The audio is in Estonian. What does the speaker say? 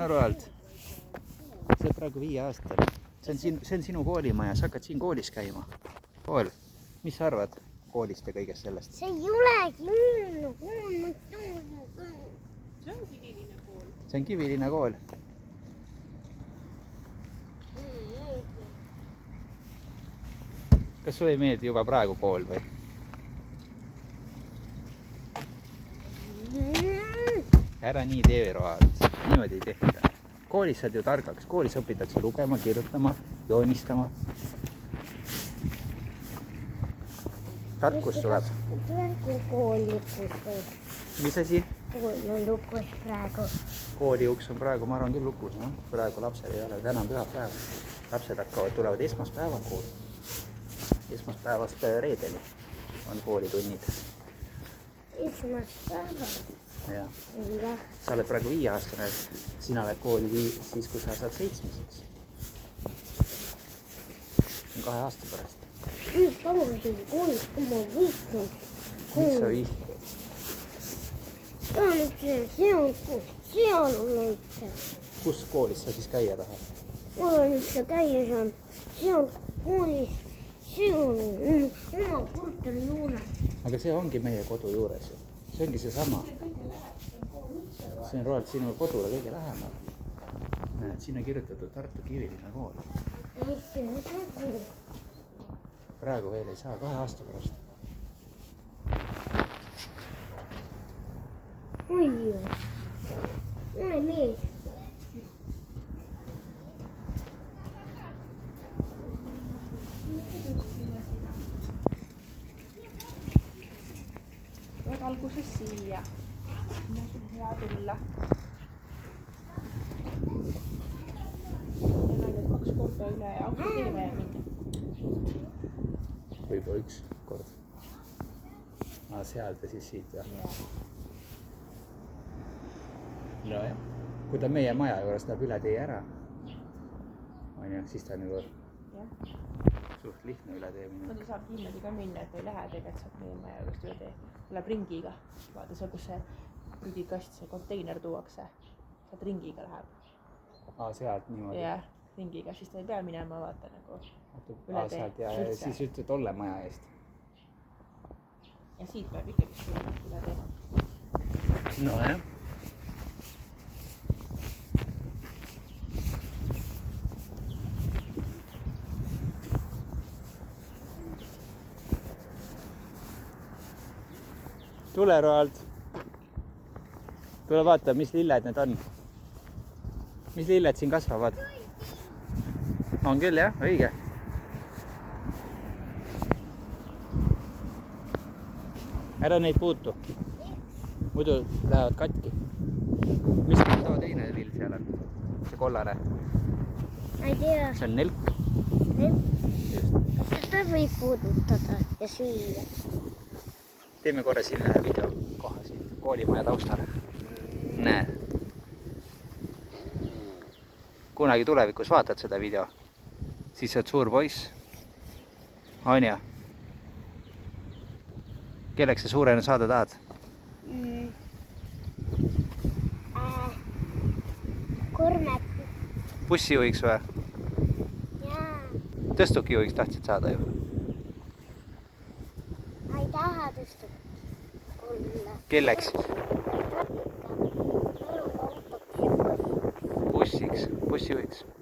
Roald, sa oled praegu 5 aastal. See on sinu koolimaja, sa hakkad siin koolis käima. Kool, mis sa arvad koolist ja kõigest sellest? See ei olegi minu kool. See on Kivilinna kool. See on Kivilinna kool. Kas sulle ei meeldi juba praegu kool või? Ära nii tee, Roald. Niimoodi ei tehta. Koolis saad ju targaks. Koolis õpitakse lugema, kirjutama, joonistama. Tarkus tuleb. Kool lukus. Mis asi? Kool on lukus praegu. Kooli uks on praegu, ma arvan küll lukus. No? Praegu lapsel ei ole. Täna on pühapäev. Lapsed tulevad esmaspäeval kooli. Esmaspäevast reedeni on koolitunnid. Esmaspäeval? Jah. Jah. Sa oled praegu 5 aastane. Sina lähed kooli siis, kui sa saad 7. 2 aasta pärast. Nüüd palusin koolis, kui ma vihkan. Miks sa vihkad? Seal on üldse. Kus koolis sa siis käia tahad? Ma olen üldse käia saanud. Seal koolis. See on oma korteri juures. Aga see ongi meie kodu juures. See ongi seesama. See on Roald sinu kodule kõige lähemal. Näed, siin on kirjutatud Tartu Kivilinna kool. Praegu veel ei saa, 2 aasta pärast. Oi, mulle meeldib. Nüüd alguses siia. Nüüd on hea tulla. Meil on nüüd 2 korda üle autoteele ja mingi. Võib-olla 1 kord. Sealt ja siis siit jah. No jah. Kui ta meie maja juures läheb üle tee ära, siis ta on juba suht lihtne üle tee minna. No ta saab niimoodi ka minna, et ta ei lähe tegelikult saab meie maja juurest üle tee. Läheb ringiga. Vaata seal, kus see prügikast, see konteiner tuuakse. Sealt ringiga läheb. Sealt niimoodi. Jah, ringiga. Siis ta ei pea minema vaata nagu üle tee. Sealt ja siis ütled tolle maja eest. Ja siit peab ikkagi üle tee. No jah. Tule, Roald. Tule vaata, mis lilled need on. Mis lilled siin kasvavad? On küll, jah? Õige. Ära neid puutu. Muidu lähevad katki. Mis too teine lill seal on? See kollane? Ma ei tea. See on nelk. Seda võib puudutada ja süüa. Teeme korra siin ühe video koha siin koolimaja taustal. Näe. Kunagi tulevikus vaatad seda video, siis sa oled suur poiss. Anja. Kelleks sa suurena saada tahad? Kurmet. Bussijuhiks või? Jaa. Tõstukijuhiks tahtsid saada ju? Ma ei taha tõsta olla. Kelleks? Bussijuhiks.